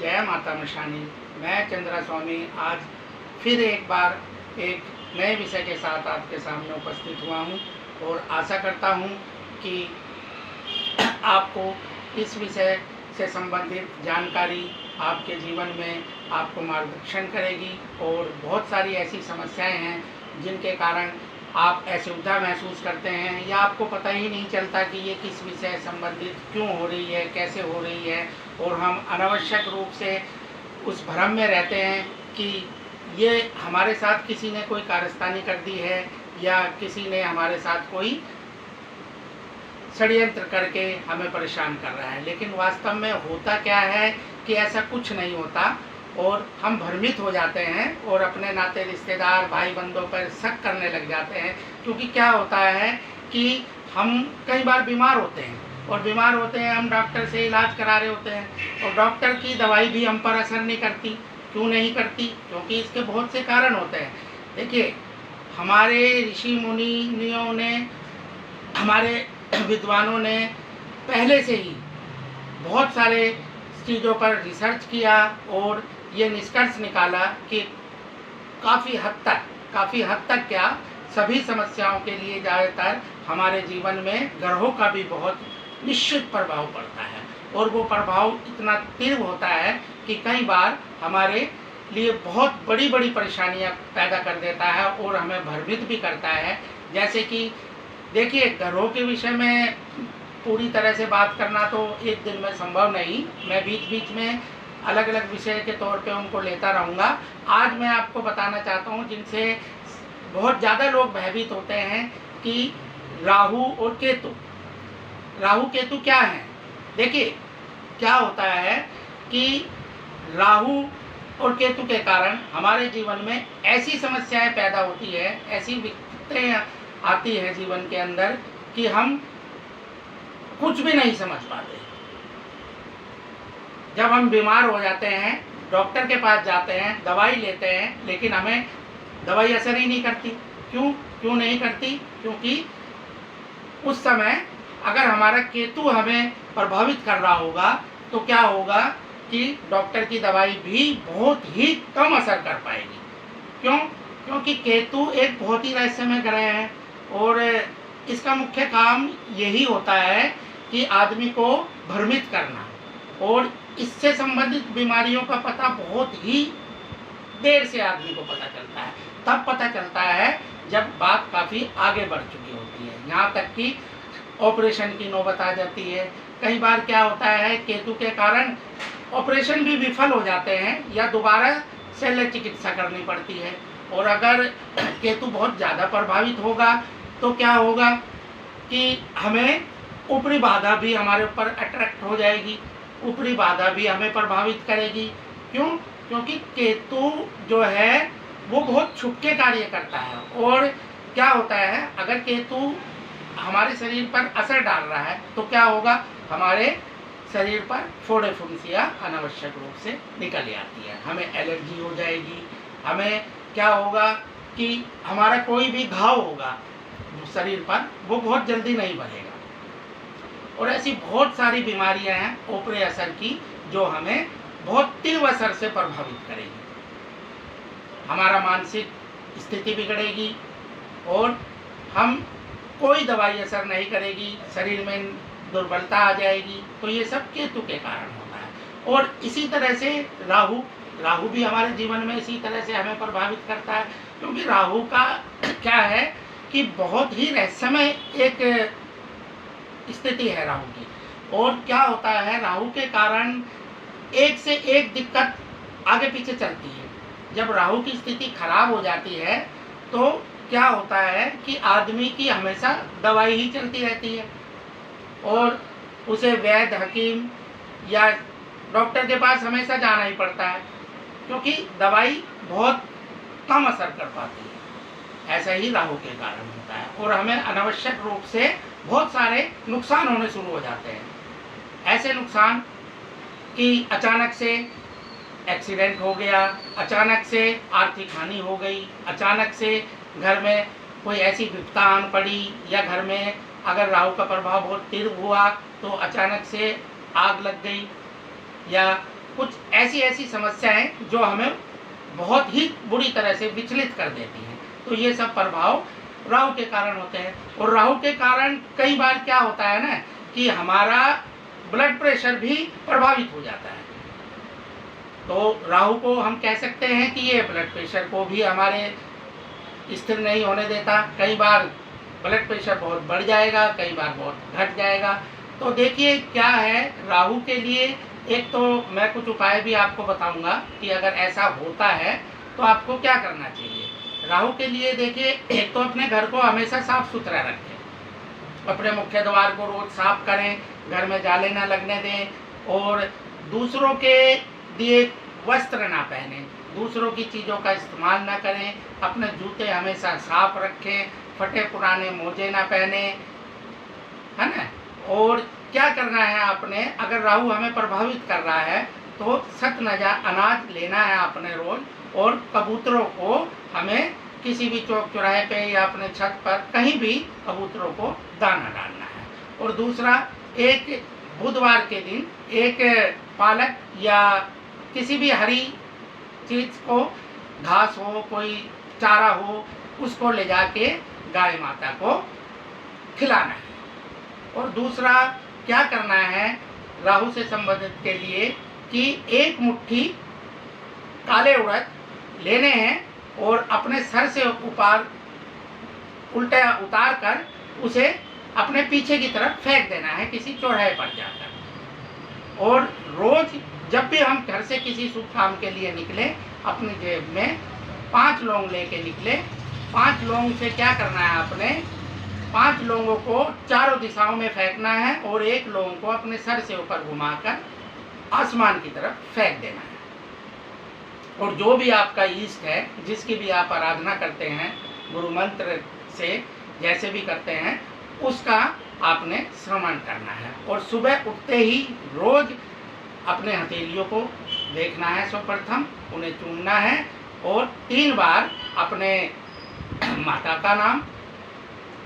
जय माता मशानी। मैं चंद्रा स्वामी आज फिर एक बार एक नए विषय के साथ आपके सामने उपस्थित हुआ हूँ और आशा करता हूँ कि आपको इस विषय से संबंधित जानकारी आपके जीवन में आपको मार्गदर्शन करेगी और बहुत सारी ऐसी समस्याएं हैं जिनके कारण आप असुविधा महसूस करते हैं या आपको पता ही नहीं चलता कि ये किस विषय संबंधित क्यों हो रही है, कैसे हो रही है, और हम अनावश्यक रूप से उस भ्रम में रहते हैं कि ये हमारे साथ किसी ने कोई कारस्तानी कर दी है या किसी ने हमारे साथ कोई षड्यंत्र करके हमें परेशान कर रहा है। लेकिन वास्तव में होता क्या है कि ऐसा कुछ नहीं होता और हम भ्रमित हो जाते हैं और अपने नाते रिश्तेदार भाई बंधुओं पर शक करने लग जाते हैं। क्योंकि क्या होता है कि हम कई बार बीमार होते हैं और बीमार होते हैं, हम डॉक्टर से इलाज करा रहे होते हैं और डॉक्टर की दवाई भी हम पर असर नहीं करती। क्यों नहीं करती? क्योंकि इसके बहुत से कारण होते हैं। देखिए, हमारे ऋषि मुनियों ने, हमारे विद्वानों ने पहले से ही बहुत सारे चीज़ों पर रिसर्च किया और ये निष्कर्ष निकाला कि काफ़ी हद तक क्या सभी समस्याओं के लिए ज़्यादातर हमारे जीवन में ग्रहों का भी बहुत निश्चित प्रभाव पड़ता है और वो प्रभाव इतना तीव्र होता है कि कई बार हमारे लिए बहुत बड़ी बड़ी परेशानियां पैदा कर देता है और हमें भ्रमित भी करता है। जैसे कि देखिए, ग्रहों के विषय में पूरी तरह से बात करना तो एक दिन में संभव नहीं। मैं बीच बीच में अलग अलग विषय के तौर पे उनको लेता रहूँगा। आज मैं आपको बताना चाहता हूँ जिनसे बहुत ज़्यादा लोग भयभीत होते हैं कि राहु और केतु। राहु केतु क्या है? देखिए, क्या होता है कि राहु और केतु के कारण हमारे जीवन में ऐसी समस्याएं पैदा होती है, ऐसी विपत्तियां आती है जीवन के अंदर कि हम कुछ भी नहीं समझ पाते। जब हम बीमार हो जाते हैं, डॉक्टर के पास जाते हैं, दवाई लेते हैं, लेकिन हमें दवाई असर ही नहीं करती। क्यों नहीं करती? क्योंकि उस समय अगर हमारा केतु हमें प्रभावित कर रहा होगा तो क्या होगा कि डॉक्टर की दवाई भी बहुत ही कम असर कर पाएगी। क्यों? क्योंकि केतु एक बहुत ही रहस्यमय ग्रह है और इसका मुख्य काम यही होता है कि आदमी को भ्रमित करना, और इससे संबंधित बीमारियों का पता बहुत ही देर से आदमी को पता चलता है। तब पता चलता है जब बात काफ़ी आगे बढ़ चुकी होती है, यहाँ तक कि ऑपरेशन की नौबत आ जाती है। कई बार क्या होता है, केतु के कारण ऑपरेशन भी विफल हो जाते हैं या दोबारा शल्य चिकित्सा करनी पड़ती है। और अगर केतु बहुत ज़्यादा प्रभावित होगा तो क्या होगा कि हमें ऊपरी बाधा भी हमारे ऊपर अट्रैक्ट हो जाएगी, ऊपरी बाधा भी हमें प्रभावित करेगी। क्यों? क्योंकि केतु जो है वो बहुत छुप के कार्य करता है। और क्या होता है, अगर केतु हमारे शरीर पर असर डाल रहा है तो क्या होगा, हमारे शरीर पर फोड़े फुंसियाँ अनावश्यक रूप से निकल आती है, हमें एलर्जी हो जाएगी। हमें क्या होगा कि हमारा कोई भी घाव होगा शरीर पर, वो बहुत जल्दी नहीं भरेगा। और ऐसी बहुत सारी बीमारियां हैं ऊपरी असर की जो हमें बहुत तीव्र असर से प्रभावित करेगी। हमारा मानसिक स्थिति बिगड़ेगी और हम कोई दवाई असर नहीं करेगी, शरीर में दुर्बलता आ जाएगी। तो ये सब केतु के कारण होता है। और इसी तरह से राहु भी हमारे जीवन में इसी तरह से हमें प्रभावित करता है। क्योंकि राहु का क्या है कि बहुत ही रहस्यमय एक स्थिति है राहु की। और क्या होता है, राहु के कारण एक से एक दिक्कत आगे पीछे चलती है। जब राहु की स्थिति खराब हो जाती है तो क्या होता है कि आदमी की हमेशा दवाई ही चलती रहती है और उसे वैद्य, हकीम या डॉक्टर के पास हमेशा जाना ही पड़ता है, क्योंकि दवाई बहुत कम असर कर पाती है। ऐसा ही राहु के कारण होता है और हमें अनावश्यक रूप से बहुत सारे नुकसान होने शुरू हो जाते हैं। ऐसे नुकसान कि अचानक से एक्सीडेंट हो गया, अचानक से आर्थिक हानि हो गई, अचानक से घर में कोई ऐसी विपदा आन पड़ी, या घर में अगर राहु का प्रभाव बहुत तीव्र हुआ तो अचानक से आग लग गई, या कुछ ऐसी ऐसी समस्याएं जो हमें बहुत ही बुरी तरह से विचलित कर देती हैं। तो ये सब प्रभाव राहु के कारण होते हैं। और राहु के कारण कई बार क्या होता है ना कि हमारा ब्लड प्रेशर भी प्रभावित हो जाता है। तो राहु को हम कह सकते हैं कि ये ब्लड प्रेशर को भी हमारे स्थिर नहीं होने देता। कई बार ब्लड प्रेशर बहुत बढ़ जाएगा, कई बार बहुत घट जाएगा। तो देखिए क्या है राहु के लिए, एक तो मैं कुछ उपाय भी आपको बताऊंगा कि अगर ऐसा होता है तो आपको क्या करना चाहिए। राहु के लिए देखिए, एक तो अपने घर को हमेशा साफ सुथरा रखें, अपने मुख्य द्वार को रोज साफ करें, घर में जाले ना लगने दें, और दूसरों के दिए वस्त्र ना पहने, दूसरों की चीज़ों का इस्तेमाल ना करें, अपने जूते हमेशा साफ रखें, फटे पुराने मोजे ना पहने, है ना। और क्या करना है आपने, अगर राहु हमें प्रभावित कर रहा है तो अनाज लेना है आपने रोज, और कबूतरों को हमें किसी भी चौक चौराहे पे या अपने छत पर कहीं भी कबूतरों को दाना डालना है। और दूसरा, एक बुधवार के दिन एक पालक या किसी भी हरी चीज़ को, घास हो, कोई चारा हो, उसको ले जाके गाय माता को खिलाना है। और दूसरा क्या करना है राहु से संबंधित के लिए कि एक मुट्ठी काले उड़द लेने हैं और अपने सर से ऊपर उल्टा उतार कर उसे अपने पीछे की तरफ फेंक देना है किसी चौराहे पर जाकर। और रोज जब भी हम घर से किसी शुभ काम के लिए निकले, अपनी जेब में 5 लौंग लेके निकले। 5 लौंग से क्या करना है आपने, 5 लौंगों को चारों दिशाओं में फेंकना है और एक लौंग को अपने सर से ऊपर घुमाकर आसमान की तरफ फेंक देना है। और जो भी आपका इष्ट है, जिसकी भी आप आराधना करते हैं, गुरु मंत्र से जैसे भी करते हैं, उसका आपने श्रवण करना है। और सुबह उठते ही रोज अपने हथेलियों को देखना है, सर्वप्रथम उन्हें चूमना है, और 3 बार अपने माता का नाम,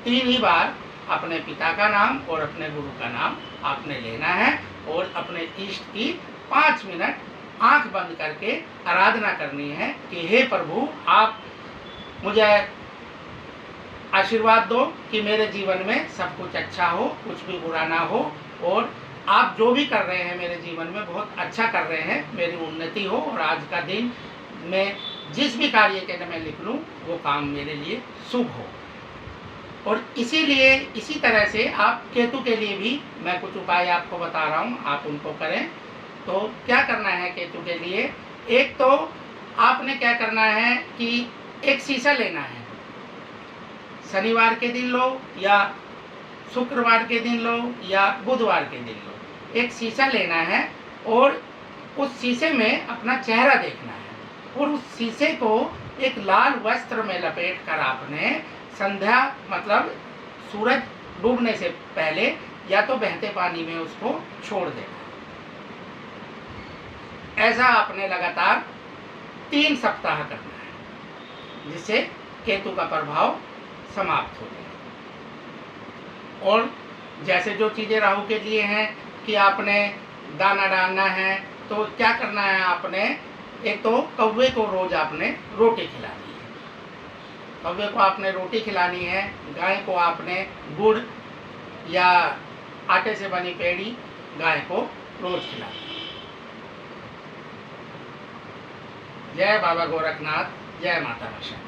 3 ही बार अपने पिता का नाम और अपने गुरु का नाम आपने लेना है। और अपने इष्ट की 5 मिनट आंख बंद करके आराधना करनी है कि हे प्रभु, आप मुझे आशीर्वाद दो कि मेरे जीवन में सब कुछ अच्छा हो, कुछ भी बुरा ना हो, और आप जो भी कर रहे हैं मेरे जीवन में बहुत अच्छा कर रहे हैं, मेरी उन्नति हो, और आज का दिन मैं जिस भी कार्य के लिए मैं लिख लूँ वो काम मेरे लिए शुभ हो। और इसीलिए इसी तरह से आप केतु के लिए भी मैं कुछ उपाय आपको बता रहा हूँ, आप उनको करें। तो क्या करना है केतु के लिए, एक तो आपने क्या करना है कि एक शीशा लेना है, शनिवार के दिन लो या शुक्रवार के दिन लो या बुधवार के दिन लो, एक शीशा लेना है और उस शीशे में अपना चेहरा देखना है। और उस शीशे को एक लाल वस्त्र में लपेट कर आपने संध्या, मतलब सूरज डूबने से पहले या तो बहते पानी में उसको छोड़ देना। ऐसा आपने लगातार 3 सप्ताह करना है, जिससे केतु का प्रभाव समाप्त हो जाए। और जैसे जो चीज़ें राहु के लिए हैं कि आपने दाना डालना है, तो क्या करना है आपने, एक तो कौवे को रोज आपने रोटी खिलानी है, कौवे को आपने रोटी खिलानी है। गाय को आपने गुड़ या आटे से बनी पेड़ी गाय को रोज खिलानी है। जय बाबा गोरखनाथ, जय माता वैष्णो।